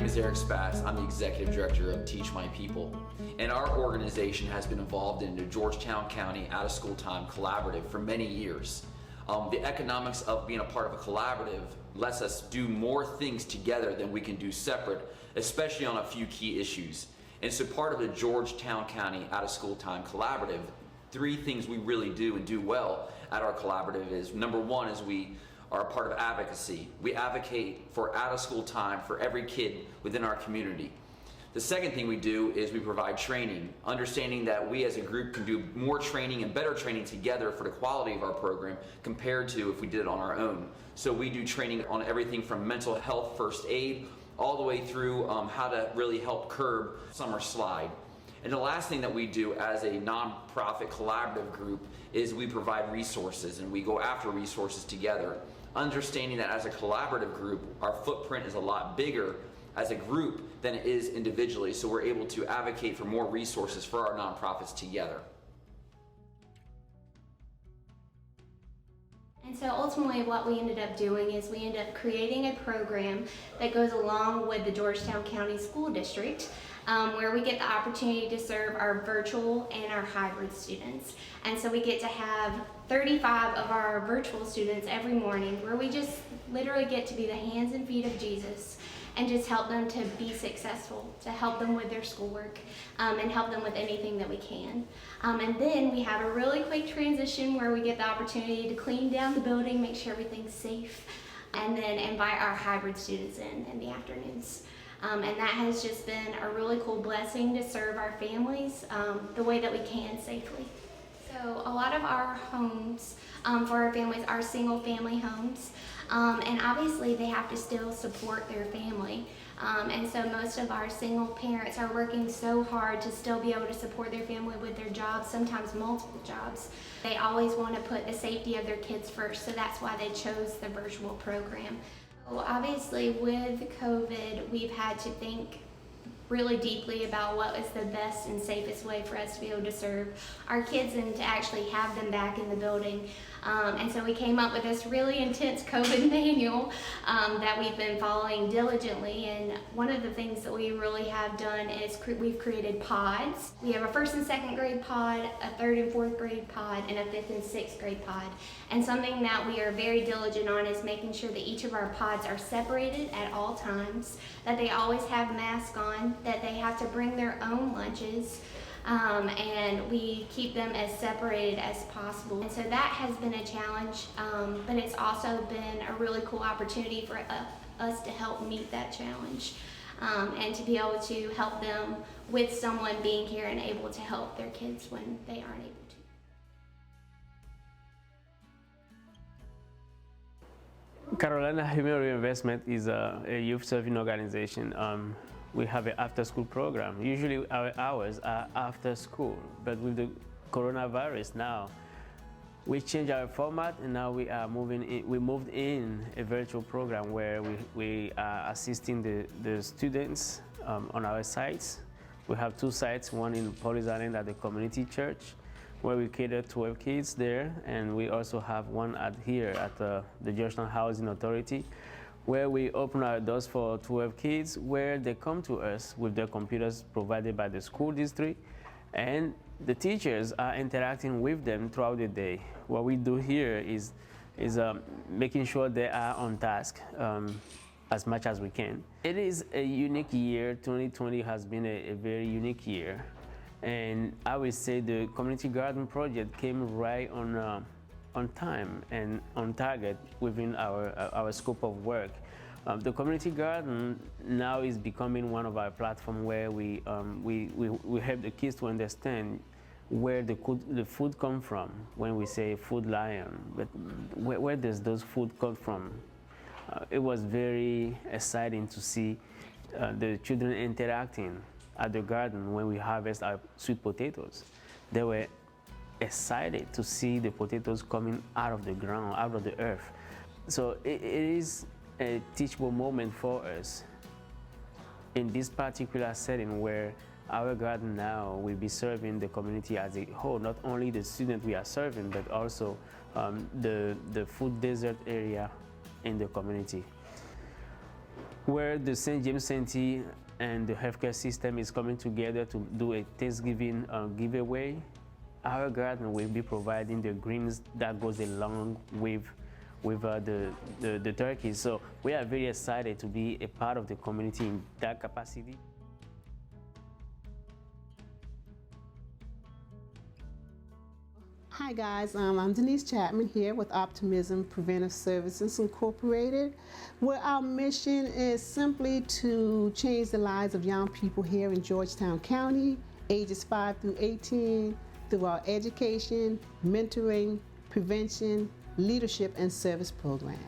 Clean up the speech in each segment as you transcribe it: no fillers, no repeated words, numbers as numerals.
name is Eric Spass. I'm the Executive Director of Teach My People. And our organization has been involved in the Georgetown County Out of School Time Collaborative for many years. The economics of being a part of a collaborative lets us do more things together than we can do separate, especially on a few key issues. And so part of the Georgetown County Out of School Time Collaborative, 3 things we really do and do well at our collaborative is, number 1 is we are a part of advocacy. We advocate for out of school time for every kid within our community. The second thing we do is we provide training, understanding that we as a group can do more training and better training together for the quality of our program compared to if we did it on our own. So we do training on everything from mental health, first aid, all the way through how to really help curb summer slide. And the last thing that we do as a nonprofit collaborative group is we provide resources and we go after resources together, understanding that as a collaborative group, our footprint is a lot bigger as a group than it is individually, so we're able to advocate for more resources for our nonprofits together. And so ultimately what we ended up doing is we ended up creating a program that goes along with the Georgetown County School District, where we get the opportunity to serve our virtual and our hybrid students. And so we get to have 35 of our virtual students every morning where we just literally get to be the hands and feet of Jesus and just help them to be successful, to help them with their schoolwork, and help them with anything that we can. And then we have a really quick transition where we get the opportunity to clean down the building, make sure everything's safe, and then invite our hybrid students in the afternoons. And that has just been a really cool blessing to serve our families the way that we can safely. So a lot of our homes for our families are single family homes. And obviously they have to still support their family. And so most of our single parents are working so hard to still be able to support their family with their jobs, sometimes multiple jobs. They always want to put the safety of their kids first, so that's why they chose the virtual program. So obviously with COVID, we've had to think really deeply about what was the best and safest way for us to be able to serve our kids and to actually have them back in the building. And so we came up with this really intense COVID manual that we've been following diligently. And one of the things that we really have done is we've created pods. We have a 1st and 2nd grade pod, a 3rd and 4th grade pod, and a 5th and 6th grade pod. And something that we are very diligent on is making sure that each of our pods are separated at all times, that they always have masks on, that they have to bring their own lunches, and we keep them as separated as possible. And so that has been a challenge, but it's also been a really cool opportunity for us to help meet that challenge, and to be able to help them with someone being here and able to help their kids when they aren't able to. Carolina Human Reinvestment is a youth serving organization. We have an after-school program. Usually our hours are after school, but with the coronavirus now, we changed our format and now we are moved in a virtual program where we are assisting the students on our sites. We have 2 sites, one in Police Island at the community church, where we cater 12 kids there, and we also have one here at the Georgetown Housing Authority, where we open our doors for 12 kids, where they come to us with their computers provided by the school district, and the teachers are interacting with them throughout the day. What we do here is making sure they are on task as much as we can. It is a unique year. 2020 has been a very unique year. And I would say the community garden project came right on time and on target within our scope of work. The community garden now is becoming one of our platforms where we help the kids to understand where the food come from. When we say food lion, but where does those food come from? It was very exciting to see the children interacting at the garden when we harvest our sweet potatoes. They were excited to see the potatoes coming out of the ground, out of the earth. So it is a teachable moment for us in this particular setting where our garden now will be serving the community as a whole, not only the students we are serving, but also the food desert area in the community. where the St. James Santee and the healthcare system is coming together to do a Thanksgiving giveaway. Our garden will be providing the greens that goes along with the turkeys. So we are very excited to be a part of the community in that capacity. Hi guys, I'm Denise Chapman here with Optimism Preventive Services Incorporated, where our mission is simply to change the lives of young people here in Georgetown County, ages 5 through 18, through our education, mentoring, prevention, leadership, and service program.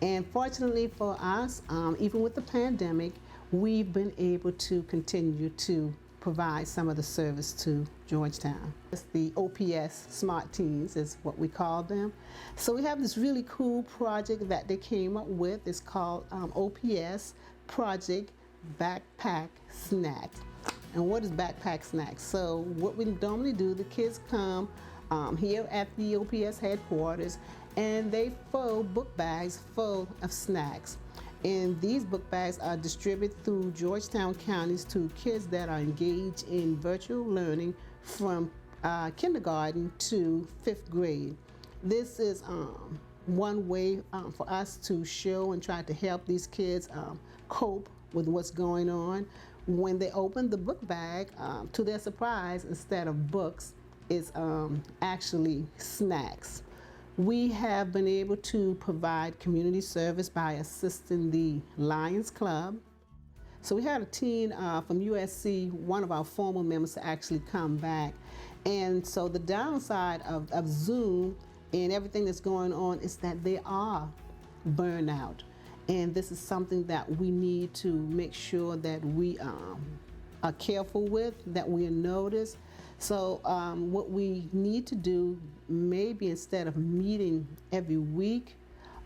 And fortunately for us, even with the pandemic, we've been able to continue to provide some of the service to Georgetown. It's the OPS Smart Teens is what we call them. So we have this really cool project that they came up with. It's called OPS Project Backpack Snack. And what is Backpack Snack? So what we normally do, the kids come here at the OPS headquarters and they fill book bags full of snacks. And these book bags are distributed through Georgetown counties to kids that are engaged in virtual learning from kindergarten to 5th grade. This is one way for us to show and try to help these kids cope with what's going on. When they open the book bag, to their surprise, instead of books, it's actually snacks. We have been able to provide community service by assisting the Lions Club. So we had a teen from USC, one of our former members, to actually come back. And so the downside of Zoom and everything that's going on is that they are burnout. And this is something that we need to make sure that we are careful with, that we notice. So what we need to do, maybe instead of meeting every week,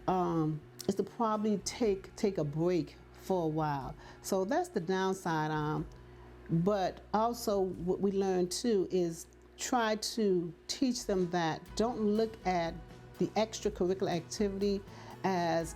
is to probably take a break for a while. So that's the downside. But also what we learned too is try to teach them that don't look at the extracurricular activity as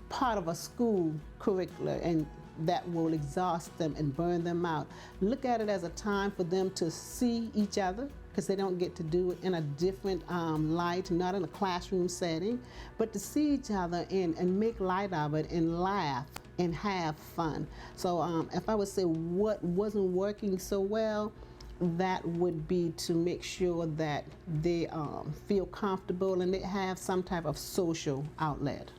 part of a school curriculum and that will exhaust them and burn them out. Look at it as a time for them to see each other, because they don't get to do it in a different light, not in a classroom setting, but to see each other and make light of it and laugh and have fun. So if I would say what wasn't working so well, that would be to make sure that they feel comfortable and they have some type of social outlet.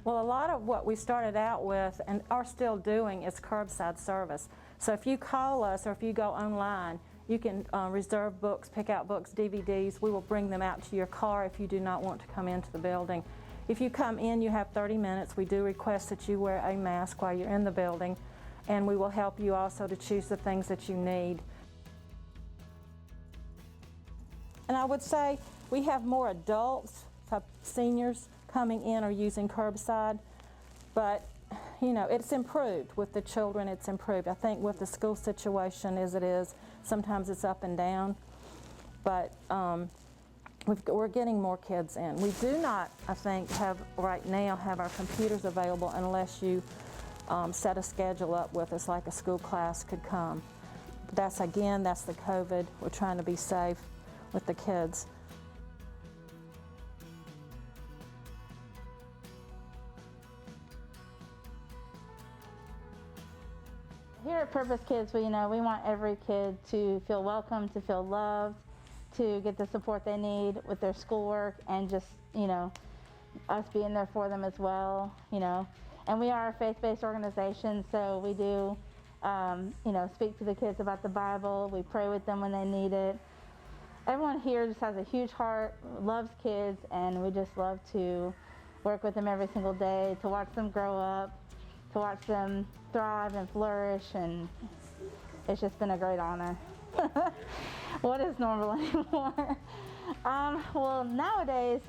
Well, a lot of what we started out with and are still doing is curbside service. So if you call us or if you go online, you can reserve books, pick out books, DVDs. We will bring them out to your car if you do not want to come into the building. If you come in, you have 30 minutes. We do request that you wear a mask while you're in the building, and we will help you also to choose the things that you need. And I would say we have more adults, seniors, coming in or using curbside, but you know, it's improved with the children. It's improved. I think with the school situation as it is, sometimes it's up and down, but we're getting more kids in. We do not, I think, right now have our computers available unless you set a schedule up with us, like a school class could come. But that's the COVID. We're trying to be safe with the kids. Here at Purpose Kids, we want every kid to feel welcome, to feel loved, to get the support they need with their schoolwork, and just, us being there for them as well, And we are a faith-based organization, so we do, speak to the kids about the Bible. We pray with them when they need it. Everyone here just has a huge heart, loves kids, and we just love to work with them every single day, to watch them grow up, to watch them thrive and flourish, and it's just been a great honor. What is normal anymore? Well, nowadays,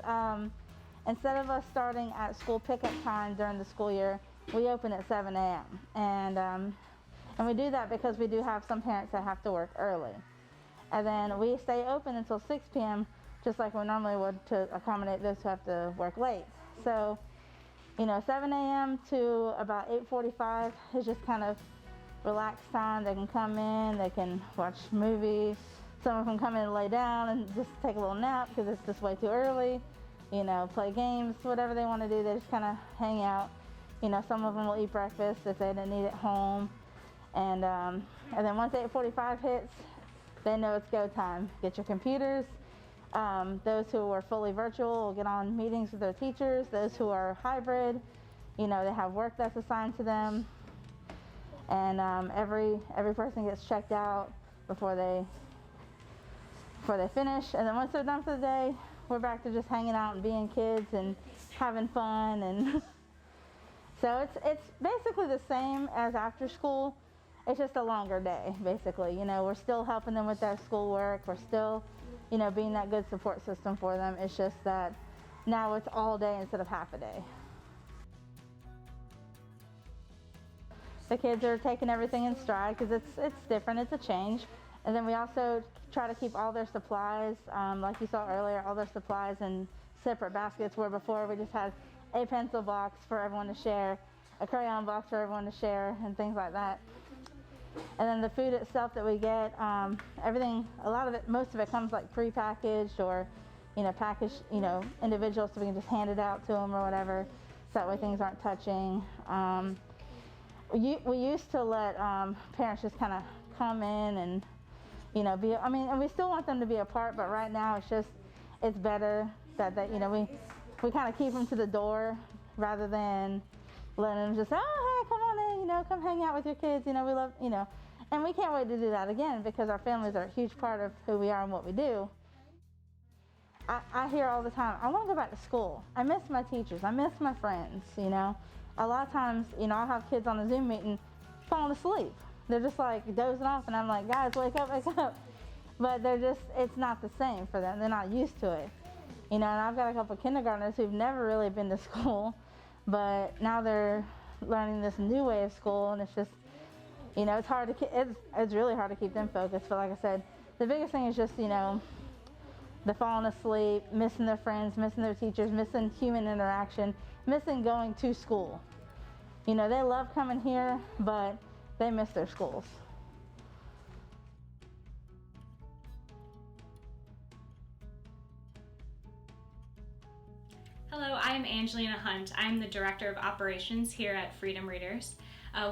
instead of us starting at school pickup time during the school year, we open at 7 a.m. And we do that because we do have some parents that have to work early. And then we stay open until 6 p.m., just like we normally would, to accommodate those who have to work late. So, 7 a.m. to about 8:45 is just kind of relaxed time. They can come in, they can watch movies. Some of them come in and lay down and just take a little nap because it's just way too early. Play games, whatever they want to do. They just kind of hang out. Some of them will eat breakfast if they didn't eat at home. And then once 8:45 hits, they know it's go time. Get your computers. Those who are fully virtual will get on meetings with their teachers. Those who are hybrid, they have work that's assigned to them. And every person gets checked out before they finish. And then once they're done for the day, we're back to just hanging out and being kids and having fun. And so it's basically the same as after school. It's just a longer day, basically. We're still helping them with their schoolwork. We're still, being that good support system for them. It's just that now it's all day instead of half a day. The kids are taking everything in stride because it's different, it's a change. And then we also try to keep all their supplies, like you saw earlier, all their supplies in separate baskets, where before we just had a pencil box for everyone to share, a crayon box for everyone to share, and things like that. And then the food itself that we get, everything, most of it comes like pre-packaged or, packaged, individual, so we can just hand it out to them or whatever, so that way things aren't touching. We used to let parents just kind of come in and, and we still want them to be a part, but right now it's better that we kind of keep them to the door rather than letting them just, oh, hey, come on in, come hang out with your kids, we love, and we can't wait to do that again because our families are a huge part of who we are and what we do. I hear all the time, I want to go back to school. I miss my teachers. I miss my friends, A lot of times, I'll have kids on a Zoom meeting falling asleep. They're just like dozing off, and I'm like, guys, wake up, wake up. But it's not the same for them. They're not used to it. And I've got a couple of kindergartners who've never really been to school, but now they're learning this new way of school, and it's just, it's hard to, it's really hard to keep them focused. But like I said, the biggest thing is just, the falling asleep, missing their friends, missing their teachers, missing human interaction, missing going to school. They love coming here, but they miss their schools. Hello, I'm Angelina Hunt. I'm the Director of Operations here at Freedom Readers.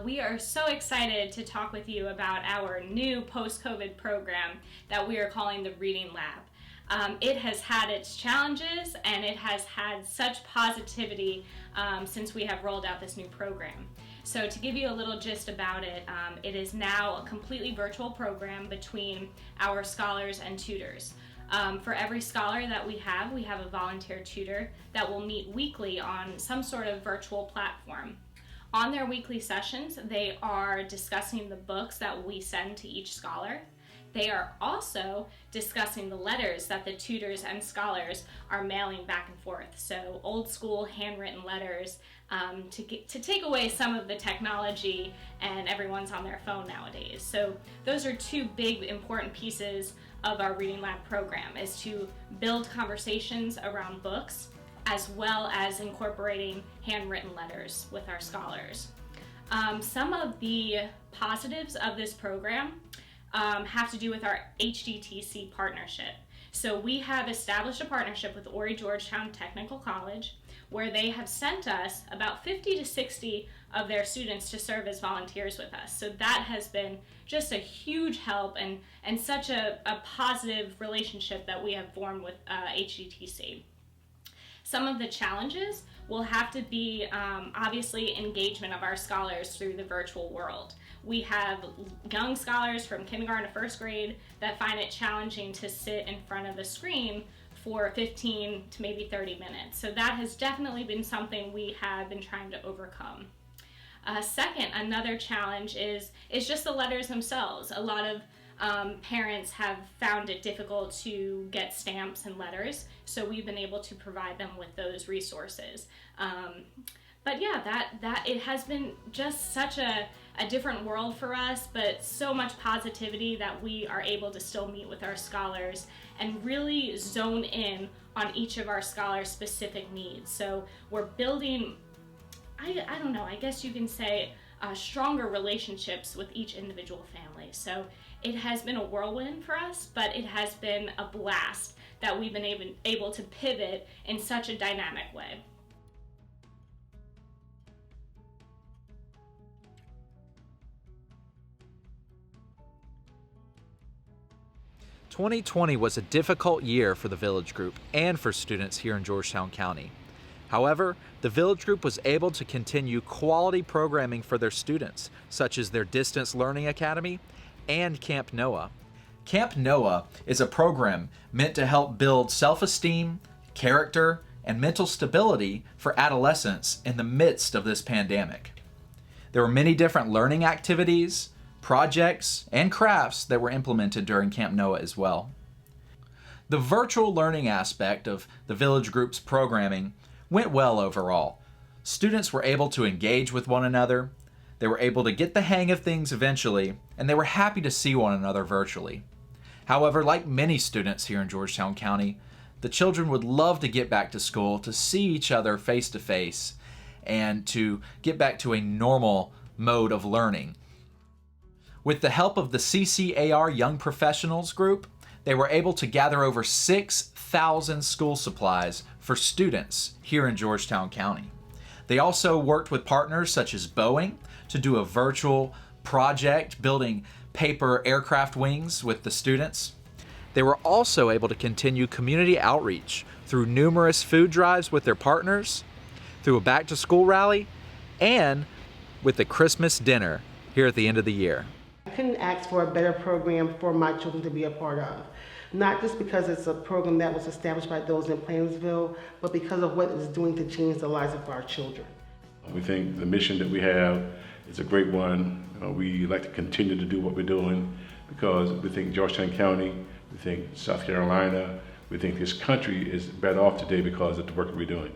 We are so excited to talk with you about our new post-COVID program that we are calling the Reading Lab. It has had its challenges, and it has had such positivity since we have rolled out this new program. So to give you a little gist about it, it is now a completely virtual program between our scholars and tutors. For every scholar that we have a volunteer tutor that will meet weekly on some sort of virtual platform. On their weekly sessions, they are discussing the books that we send to each scholar. They are also discussing the letters that the tutors and scholars are mailing back and forth. So old school handwritten letters to take away some of the technology, and everyone's on their phone nowadays. So those are two big important pieces of our Reading Lab program, is to build conversations around books as well as incorporating handwritten letters with our scholars. Some of the positives of this program have to do with our HDTC partnership. So we have established a partnership with Horry Georgetown Technical College, where they have sent us about 50 to 60 of their students to serve as volunteers with us. So that has been just a huge help and such a positive relationship that we have formed with HDTC. Some of the challenges will have to be obviously engagement of our scholars through the virtual world. We have young scholars from kindergarten to first grade that find it challenging to sit in front of the screen for 15 to maybe 30 minutes. So that has definitely been something we have been trying to overcome. Second, another challenge is just the letters themselves. A lot of parents have found it difficult to get stamps and letters, so we've been able to provide them with those resources. But yeah, that it has been just such a different world for us, but so much positivity that we are able to still meet with our scholars and really zone in on each of our scholars' specific needs. So we're building, I don't know, I guess you can say stronger relationships with each individual family. So it has been a whirlwind for us, but it has been a blast that we've been able to pivot in such a dynamic way. "2020 was a difficult year for the Village Group and for students here in Georgetown County. However, the Village Group was able to continue quality programming for their students, such as their Distance Learning Academy and Camp Noah. Camp Noah is a program meant to help build self-esteem, character, and mental stability for adolescents in the midst of this pandemic. There were many different learning activities, projects, and crafts that were implemented during Camp Noah as well. The virtual learning aspect of the Village Group's programming went well overall. Students were able to engage with one another, they were able to get the hang of things eventually, and they were happy to see one another virtually. However, like many students here in Georgetown County, the children would love to get back to school, to see each other face to face, and to get back to a normal mode of learning. With the help of the CCAR Young Professionals Group, they were able to gather over 6,000 school supplies for students here in Georgetown County. They also worked with partners such as Boeing to do a virtual project building paper aircraft wings with the students. They were also able to continue community outreach through numerous food drives with their partners, through a back-to-school rally, and with the Christmas dinner here at the end of the year. I couldn't ask for a better program for my children to be a part of. Not just because it's a program that was established by those in Plainsville, but because of what it's doing to change the lives of our children. We think the mission that we have is a great one. We like to continue to do what we're doing because we think Georgetown County, we think South Carolina, we think this country is better off today because of the work that we're doing.